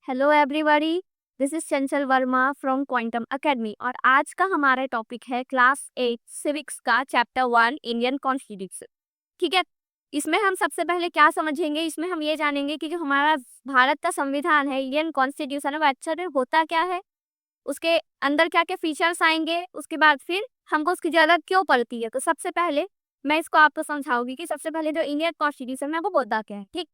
Hello everybody. This is Chanchal Verma from quantum academy और आज का हमारा टॉपिक है क्लास 8 सिविक्स का चैप्टर 1 इंडियन कॉन्स्टिट्यूशन। ठीक है। इसमें हम सबसे पहले क्या समझेंगे, इसमें हम ये जानेंगे कि जो हमारा भारत का संविधान है, इंडियन कॉन्स्टिट्यूशन है, वो एक्चुअली होता क्या है, उसके अंदर क्या क्या फीचर्स आएंगे, उसके बाद फिर हमको उसकी जरूरत क्यों पड़ती है। तो सबसे पहले मैं इसको आपको समझाऊंगी कि सबसे पहले जो इंडियन कॉन्स्टिट्यूशन है वो होता क्या है। ठीक।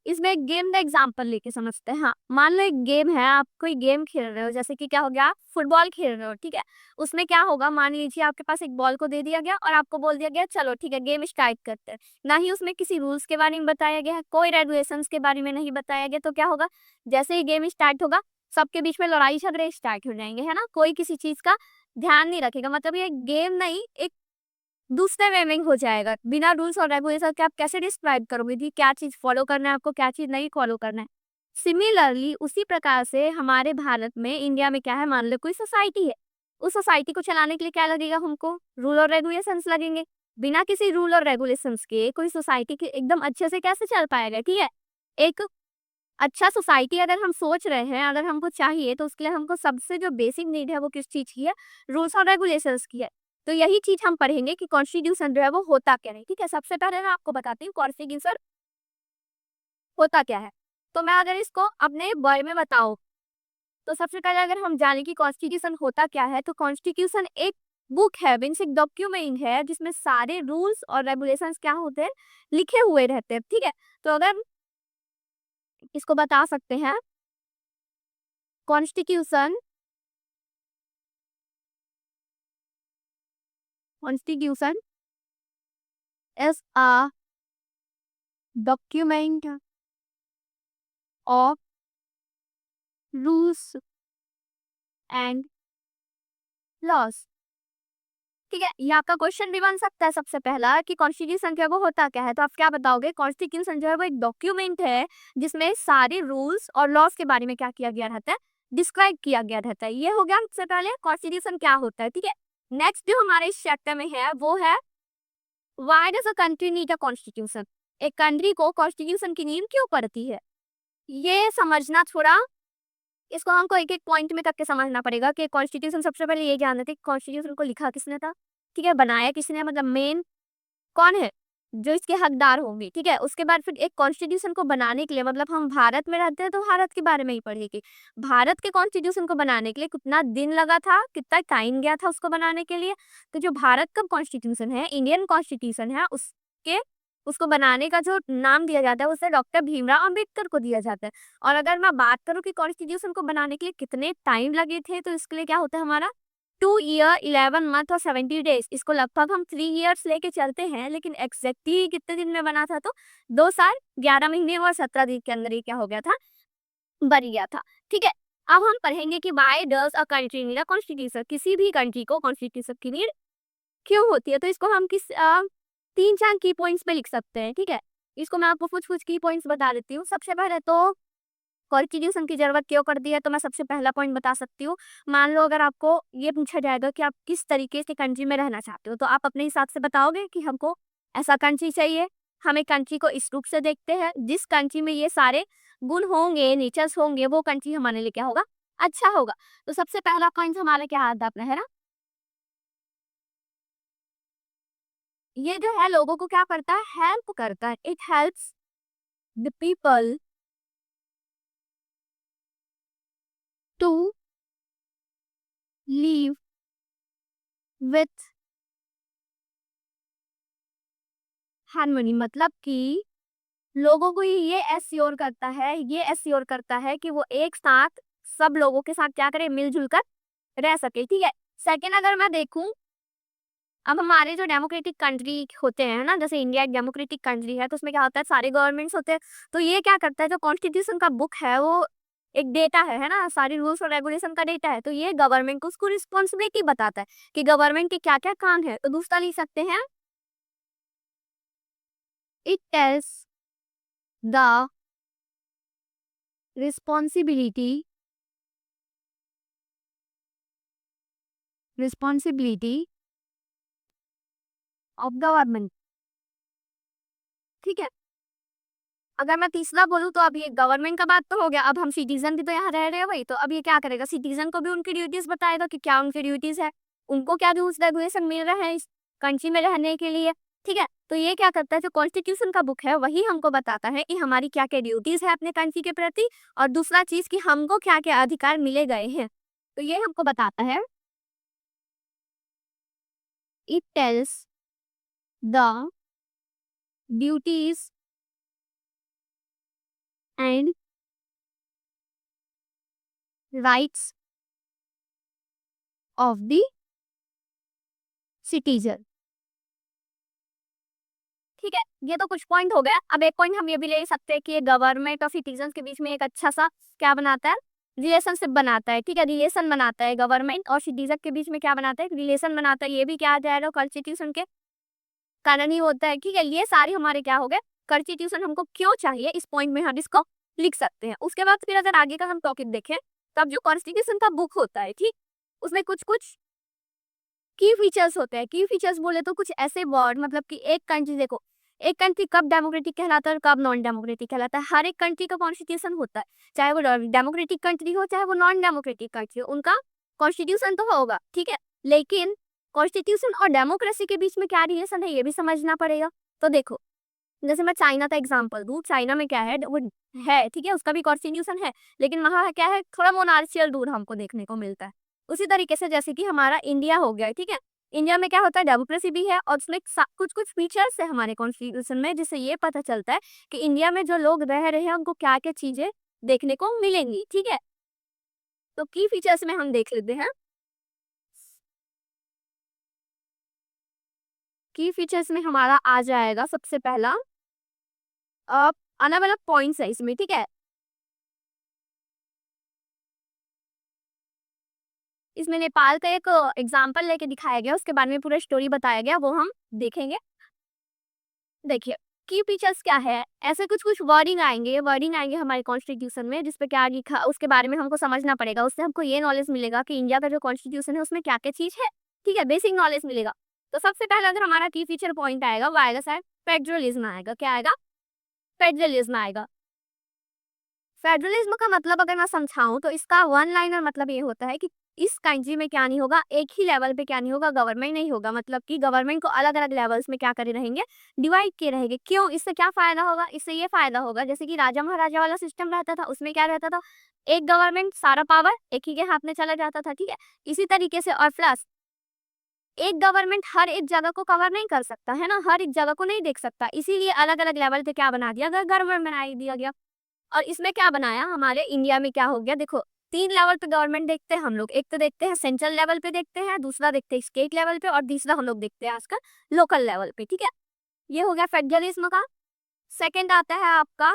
इसमें एक गेम का एग्जांपल लेके समझते हैं। हाँ, मान लो एक गेम है, आप कोई गेम खेल रहे हो, जैसे कि क्या हो गया, आप फुटबॉल खेल रहे हो। ठीक है। उसमें क्या होगा, मान लीजिए आपके पास एक बॉल को दे दिया गया और आपको बोल दिया गया चलो ठीक है गेम स्टार्ट करते हैं। ना ही उसमें किसी रूल्स के बारे में बताया गया है, कोई रेगुलेशंस के बारे में नहीं बताया गया। तो क्या होगा, जैसे ही गेम स्टार्ट होगा सबके बीच में लड़ाई झगड़े स्टार्ट हो जाएंगे, है ना। कोई किसी चीज का ध्यान नहीं रखेगा, मतलब ये गेम नहीं, एक दूसरे वे में हो जाएगा। बिना रूल्स और रेगुलेशन के आप कैसे डिस्क्राइब करोगे कि क्या चीज फॉलो करना है आपको, क्या चीज नहीं फॉलो करना है। सिमिलरली उसी प्रकार से हमारे भारत में, इंडिया में क्या है, मान लो कोई सोसाइटी है। उस सोसाइटी को चलाने के लिए क्या लगेगा, हमको रूल और रेगुलेशंस लगेंगे। बिना किसी रूल और रेगुलेशंस के कोई सोसाइटी के एकदम अच्छे से कैसे चल पाएगा। ठीक है। एक अच्छा सोसाइटी अगर हम सोच रहे हैं, अगर हमको चाहिए, तो उसके लिए हमको सबसे जो बेसिक नीड है वो किस चीज की है, रूल्स और रेगुलेशंस की है। तो यही चीज हम पढ़ेंगे कि कॉन्स्टिट्यूशन जो है वो होता क्या है। ठीक है। सबसे पहले मैं आपको बताती हूँ कॉन्स्टिट्यूशन होता क्या है। तो मैं अगर इसको अपने वर्ड में बताऊँ, तो सबसे पहले अगर हम जाने की कॉन्स्टिट्यूशन होता क्या है, तो कॉन्स्टिट्यूशन एक बुक है, मीन्स एक डॉक्यूमेंट है जिसमें सारे रूल्स और रेगुलेशंस क्या होते हैं, लिखे हुए रहते हैं। ठीक है। तो अगर इसको बता सकते हैं, constitution constitution is a document of rules and laws। ठीक है। ये आपका क्वेश्चन भी बन सकता है सबसे पहला कि कॉन्स्टिट्यूशन क्या, वो होता क्या है। तो आप क्या बताओगे, कॉन्स्टिट्यूशन जो है वो एक डॉक्यूमेंट है जिसमें सारे रूल्स और लॉज के बारे में क्या किया गया रहता है, डिस्क्राइब किया गया रहता है। ये हो गया सबसे पहले कॉन्स्टिट्यूशन क्या होता है। ठीक है। नेक्स्ट जो हमारे इस चैप्टर में है वो है why does a country need a constitution. एक कंट्री को कॉन्स्टिट्यूशन की नीड क्यों पड़ती है, ये समझना थोड़ा, इसको हमको एक एक पॉइंट में करके समझना पड़ेगा कि कॉन्स्टिट्यूशन, सबसे पहले ये जानना था कि कॉन्स्टिट्यूशन को लिखा किसने था। ठीक है। बनाया किसने, मतलब मेन कौन है जो इसके हकदार होंगे। ठीक है। उसके बाद फिर एक कॉन्स्टिट्यूशन को बनाने के लिए, मतलब हम भारत में रहते हैं तो भारत के बारे में ही पढ़ेगी, भारत के कॉन्स्टिट्यूशन को बनाने के लिए कितना दिन लगा था, कितना टाइम गया था उसको बनाने के लिए। तो जो भारत का कॉन्स्टिट्यूशन है, इंडियन कॉन्स्टिट्यूशन है, उसके उसको बनाने का जो नाम दिया जाता है उसे डॉक्टर भीमराव अंबेडकर को दिया जाता है। और अगर मैं बात करूँ कि कॉन्स्टिट्यूशन को बनाने के लिए कितने टाइम लगे थे, तो इसके लिए क्या होता है हमारा 2 ईयर 11 मंथ और 70 डेज। इसको लगभग हम 3 ईयर्स लेके चलते हैं, लेकिन एग्जैक्टली कितने दिन में बना था, तो 2 साल 11 महीने और 17 दिन के अंदर ये क्या हो गया था, बन गया था। ठीक है। अब हम पढ़ेंगे कि why does a country need a constitution, किसी भी कंट्री को कॉन्स्टिट्यूशन की नीड क्यों होती है। तो इसको हम किस 3-4 की पॉइंट्स पे लिख सकते हैं। ठीक है। इसको मैं आपको कुछ कुछ की पॉइंट्स बता देती हूँ। सबसे पहले तो कॉन्स्टिट्यूशन की जरूरत क्यों पड़ती है, तो मैं सबसे पहला पॉइंट बता सकती हूँ। मान लो अगर आपको ये पूछा जाएगा कि आप किस तरीके से कंट्री में रहना चाहते हो, तो आप अपने हिसाब से बताओगे कि हमको ऐसा कंट्री चाहिए। हम एक कंट्री को इस रूप से देखते हैं, जिस कंट्री में ये सारे गुण होंगे, नेचर्स होंगे, वो कंट्री हमारे लिए क्या होगा, अच्छा होगा। तो सबसे पहला पॉइंट हमारा क्या आता अपना, है ना, ये जो है लोगों को क्या करता है, हेल्प करता है। It helps the people to live with harmony. मतलब कि लोगों को ये एश्योर करता है, ये एश्योर करता है कि वो एक साथ, सब लोगों के साथ क्या करे, मिलजुल कर रह सके। ठीक है। सेकंड अगर मैं देखूं, अब हमारे जो डेमोक्रेटिक कंट्री होते हैं ना, जैसे इंडिया एक डेमोक्रेटिक कंट्री है, तो उसमें क्या होता है, सारे गवर्नमेंट्स होते हैं। तो ये क्या करता है, जो कॉन्स्टिट्यूशन का बुक है वो एक डेटा है ना, सारी रूल्स और रेगुलेशन का डेटा है। तो ये गवर्नमेंट को उसको रिस्पॉन्सिबिलिटी बताता है कि गवर्नमेंट के क्या क्या काम है। तो दूसरा लिख सकते हैं, it tells the responsibility responsibility of government. ठीक है। अगर मैं तीसरा बोलूँ तो अब ये गवर्नमेंट का बात तो हो गया, अब हम सिटीजन भी तो यहाँ रह रहे हैं भाई, तो अब ये क्या करेगा, सिटीजन को भी उनकी ड्यूटीज बताएगा कि क्या उनकी ड्यूटीज है, उनको क्या रूल्स रेगुलेशन मिल रहे हैं इस कंट्री में रहने के लिए। ठीक है, तो ये क्या करता है, जो कॉन्स्टिट्यूशन का बुक है वही हमको बताता है कि हमारी क्या क्या ड्यूटीज है अपने कंट्री के प्रति, और दूसरा चीज कि हमको क्या क्या अधिकार मिले गए हैं, तो ये हमको बताता है। It tells the duties and rights of the citizen. ठीक है, ये तो कुछ पॉइंट हो गया। अब एक पॉइंट हम ये भी ले सकते हैं कि गवर्नमेंट और सिटीजन के बीच में एक अच्छा सा क्या बनाता है, रिलेशनशिप बनाता है। ठीक है, रिलेशन बनाता है, गवर्नमेंट और सिटीजन के बीच में क्या बनाता है, रिलेशन बनाता है। ये भी क्या आ जाएगा, कॉन्स्टिट्यूशन के कारण ही होता है। ठीक है, ये सारे हमारे क्या हो गए, कॉन्स्टिट्यूशन हमको क्यों चाहिए, इस पॉइंट में हम इसको लिख सकते हैं। उसके बाद फिर अगर आगे का हम टॉपिक देखें, तब जो कॉन्स्टिट्यूशन का बुक होता है, ठीक, उसमें कुछ कुछ की फीचर्स होते हैं। की फीचर्स बोले तो कुछ ऐसे वर्ड, मतलब कि एक कंट्री, देखो एक कंट्री कब डेमोक्रेटिक कहलाता है और कब नॉन डेमोक्रेटिक कहलाता है। हर एक कंट्री का कॉन्स्टिट्यूशन होता है, चाहे वो डेमोक्रेटिक कंट्री हो चाहे वो नॉन डेमोक्रेटिक कंट्री हो, उनका कॉन्स्टिट्यूशन तो होगा। ठीक है, लेकिन कॉन्स्टिट्यूशन और डेमोक्रेसी के बीच में क्या रिलेशन है ये भी समझना पड़ेगा। तो देखो, जैसे मैं चाइना का एग्जांपल दूं, चाइना में क्या है, वो है, ठीक है, उसका भी कॉन्स्टिट्यूशन है, लेकिन वहाँ क्या है, थोड़ा मोनार्चियल रूल हमको देखने को मिलता है। उसी तरीके से जैसे कि हमारा इंडिया हो गया, ठीक है, इंडिया में क्या होता है, डेमोक्रेसी भी है और उसमें कुछ कुछ फीचर्स है हमारे कॉन्स्टिट्यूशन में, जिससे ये पता चलता है कि इंडिया में जो लोग रह रहे हैं उनको क्या क्या चीजें देखने को मिलेंगी। ठीक है, तो की फीचर्स में हम देख लेते हैं। की फीचर्स में हमारा आ जाएगा सबसे पहला, अलग अलग पॉइंट्स है इसमें। ठीक है, इसमें नेपाल का एक एग्जाम्पल लेके दिखाया गया, उसके बारे में पूरा स्टोरी बताया गया, वो हम देखेंगे। देखिए, की फीचर्स क्या है, ऐसे कुछ कुछ वर्डिंग आएंगे हमारे कॉन्स्टिट्यूशन में, जिसपे क्या लिखा उसके बारे में हमको समझना पड़ेगा। उससे हमको ये नॉलेज मिलेगा कि इंडिया का जो कॉन्स्टिट्यूशन है उसमें क्या क्या चीज है। ठीक है, बेसिक नॉलेज मिलेगा। तो सबसे पहला अगर हमारा की फीचर पॉइंट आएगा, वो आएगा शायद फेडरलिज्म आएगा। क्या आएगा, फेडरलिज्म आएगा। फेडरलिज्म का मतलब अगर मैं समझाऊं तो इसका वन लाइनर मतलब ये होता है कि इस कंट्री में क्या नहीं होगा, एक ही लेवल पे क्या नहीं होगा, गवर्नमेंट नहीं होगा। मतलब कि गवर्नमेंट को अलग अलग लेवल्स में क्या करे रहेंगे, डिवाइड किए रहेंगे। क्यों, इससे क्या फायदा होगा, इससे ये फायदा होगा जैसे कि राजा महाराजा वाला सिस्टम रहता था, उसमें क्या रहता था, एक गवर्नमेंट, सारा पावर एक ही के हाथ में चला जाता था। ठीक है, इसी तरीके से, और प्लस एक गवर्नमेंट हर एक जगह को कवर नहीं कर सकता है ना, हर एक जगह को नहीं देख सकता, इसीलिए अलग अलग लेवल पे क्या बना दिया गया, गवर्नमेंट बना दिया गया। और इसमें क्या बनाया, हमारे इंडिया में क्या हो गया, देखो तीन लेवल पे गवर्नमेंट देखते हैं हम लोग। एक तो देखते हैं सेंट्रल लेवल पे देखते हैं, दूसरा देखते हैं स्टेट लेवल पे, और तीसरा हम लोग देखते हैं आजकल लोकल लेवल पे। ठीक है, ये हो गया फेडरलिज्म का। सेकंड आता है आपका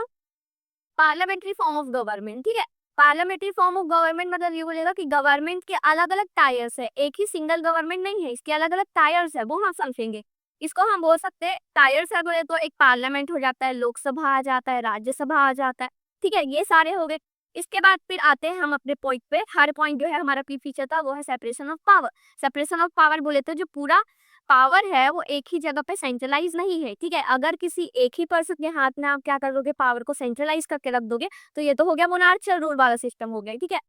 पार्लियामेंट्री फॉर्म ऑफ गवर्नमेंट। ठीक है, पार्लियामेंट्री फॉर्म ऑफ गवर्नमेंट मतलब ये बोलेगा कि गवर्नमेंट के अलग अलग टायर्स है, एक ही सिंगल गवर्नमेंट नहीं है, इसके अलग अलग टायर्स है, वो हम समझेंगे। इसको हम बोल सकते हैं टायर्स है बोले तो एक पार्लियामेंट हो जाता है, लोकसभा आ जाता है, राज्यसभा आ जाता है। ठीक है, ये सारे हो गए। इसके बाद फिर आते हैं हम अपने पॉइंट पे। हर पॉइंट जो है हमारा की फीचर था वो है separation of power. Separation of power बोले तो जो पूरा पावर है वो एक ही जगह पे सेंट्रलाइज नहीं है। ठीक है, अगर किसी एक ही पर्सन के हाथ में आप क्या कर दोगे, पावर को सेंट्रलाइज करके रख दोगे, तो ये तो हो गया मोनार्चियल रूल वाला सिस्टम हो गया। ठीक है,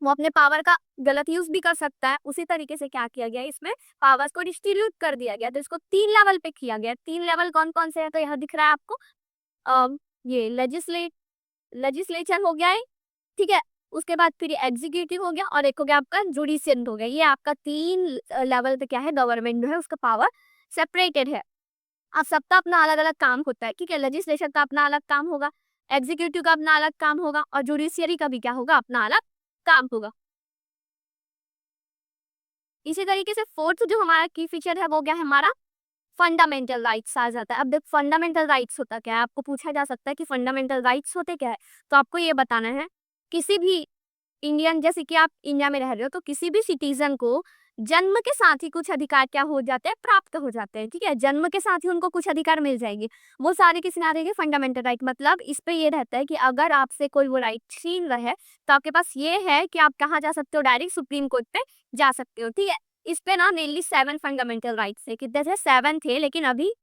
वो अपने पावर का गलत यूज भी कर सकता है। उसी तरीके से क्या किया गया, इसमें पावर्स को डिस्ट्रीब्यूट कर दिया गया, तो इसको तीन लेवल पे किया गया। तीन लेवल कौन कौन से है, तो यहाँ दिख रहा है आपको। ये लेजिस्लेचर हो गया है, ठीक है, उसके बाद फिर एग्जीक्यूटिव हो गया, और एक हो गया आपका जुडिशियल हो गया। ये आपका तीन लेवल पे क्या है, गवर्नमेंट जो है उसका पावर सेपरेटेड है। अब सबका अपना अलग अलग काम होता है। ठीक है, लेजिस्लेशन का अपना अलग काम होगा, एग्जीक्यूटिव का अपना अलग काम होगा, और जुडिशियरी का भी क्या होगा, अपना अलग काम होगा। इसी तरीके से फोर्थ जो हमारा की फीचर है वो क्या है, हमारा फंडामेंटल राइट्स आ जाता है। अब देखो फंडामेंटल राइट्स होता क्या है, आपको पूछा जा सकता है कि फंडामेंटल राइट्स होते क्या है, तो आपको ये बताना है, किसी भी इंडियन, जैसे कि आप इंडिया में रह रहे हो, तो किसी भी सिटीजन को जन्म के साथ ही कुछ अधिकार क्या हो जाते हैं, प्राप्त हो जाते हैं। ठीक है, जन्म के साथ ही उनको कुछ अधिकार मिल जाएंगे। वो सारे किसी ना रहेंगे फंडामेंटल राइट। मतलब इस पे ये रहता है कि अगर आपसे कोई वो राइट छीन रहा है, तो आपके पास ये है कि आप कहाँ जा सकते हो, डायरेक्ट सुप्रीम कोर्ट पे जा सकते हो। ठीक है, इस पे ना मेनली 7 फंडामेंटल राइट्स है, कितने थे, 7 थे, लेकिन अभी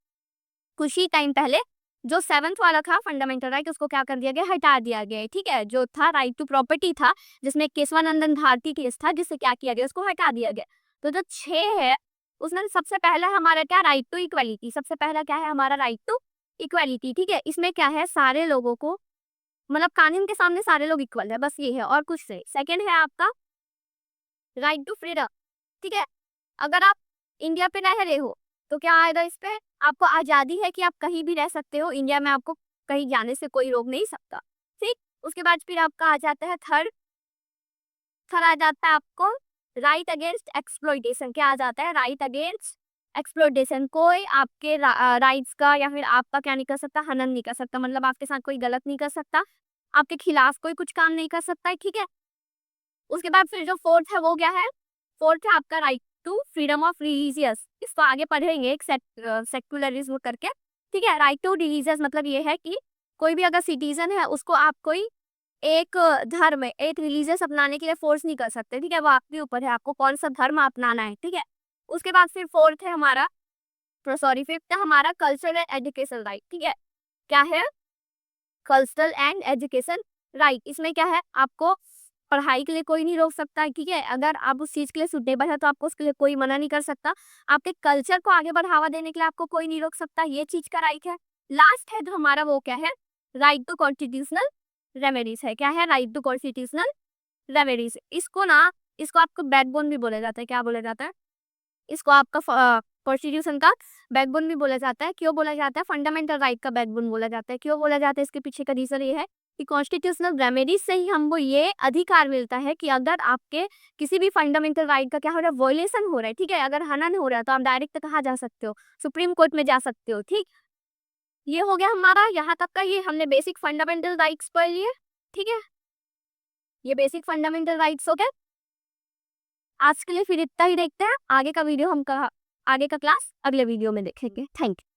कुछ ही टाइम पहले जो 7th वाला था फंडामेंटल राइट, उसको क्या कर दिया गया, हटा दिया गया है, ठीक है। जो था राइट टू प्रॉपर्टी था, जिसमें केशवानंदन भारती केस था, जिससे क्या किया गया, उसको हटा दिया गया। तो जो 6 है उसमें सबसे पहला हमारा क्या, राइट टू इक्वालिटी। सबसे पहला क्या है हमारा, राइट टू इक्वालिटी, ठीक है। इसमें क्या है, सारे लोगों को, मतलब कानून के सामने सारे लोग इक्वल है, बस ये है और कुछ नहीं। सेकंड है आपका राइट टू फ्रीडम, ठीक है। अगर आप इंडिया पे रह रहे हो तो क्या आएगा इस पे, आपको आजादी है कि आप कहीं भी रह सकते हो इंडिया में, आपको कहीं जाने से कोई रोक नहीं सकता, ठीक। उसके बाद फिर आपका आ जाता है थर्ड, थर्ड आ जाता है आपको राइट अगेंस्ट एक्सप्लॉइटेशन। क्या आ जाता है, राइट अगेंस्ट एक्सप्लॉइटेशन। कोई आपके राइट्स का या फिर आपका क्या नहीं कर सकता, हनन नहीं कर सकता, मतलब आपके साथ कोई गलत नहीं कर सकता, आपके खिलाफ कोई कुछ काम नहीं कर सकता है, ठीक है। उसके बाद फिर जो फोर्थ है वो क्या है, फोर्थ है आपका right to freedom of religious. इसको आगे पढ़ेंगे एक सेक्युलरिज्म करके, ठीक है। राइट टू रिलीजियस मतलब ये है कि कोई भी अगर सिटीजन है उसको आप कोई एक धर्म, एक रिलीजियस अपनाने के लिए फोर्स नहीं कर सकते, ठीक है। वो आपके ऊपर है, आपको कौन सा धर्म अपनाना है, ठीक है। उसके बाद फिर फोर्थ है हमारा, सॉरी फिफ्थ है हमारा कल्चरल एंड एजुकेशन राइट, ठीक है। क्या है, कल्चरल एंड एजुकेशन राइट। इसमें क्या है, आपको पढ़ाई के लिए कोई नहीं रोक सकता है, ठीक है। अगर आप उस चीज के लिए सुटेबल है तो आपको उसके लिए कोई मना नहीं कर सकता। आपके कल्चर को आगे बढ़ावा देने के लिए आपको कोई नहीं रोक सकता, ये चीज का राइट है। लास्ट है जो हमारा वो क्या है, राइट टू कॉन्स्टिट्यूशनल रेमेडीज है। क्या है, राइट टू कॉन्स्टिट्यूशनल रेमेडीज। इसको ना, इसको आपको बैकबोन भी बोला जाता है। क्या बोला जाता है, इसको आपका कॉन्स्टिट्यूशन का बैकबोन भी बोला जाता है। क्यों बोला जाता है, फंडामेंटल राइट का बैकबोन बोला जाता है। क्यों बोला जाता है, इसके पीछे का रीजन ये है कि कॉन्स्टिट्यूशनल रेमेडीज से ही हमको ये अधिकार मिलता है कि अगर आपके किसी भी फंडामेंटल राइट का क्या हो रहा है, वॉयलेशन हो रहा है, ठीक है, अगर हनन हो रहा है तो आप डायरेक्ट कहाँ जा सकते हो, सुप्रीम कोर्ट में जा सकते हो, ठीक। ये हो गया हमारा यहाँ तक का, ये हमने बेसिक फंडामेंटल राइट्स पढ़ लिए, ठीक है। ये बेसिक फंडामेंटल राइट्स हो गए। आज के लिए फिर इतना ही देखते हैं, आगे का वीडियो हम आगे का क्लास अगले वीडियो में देखेंगे। Thank you.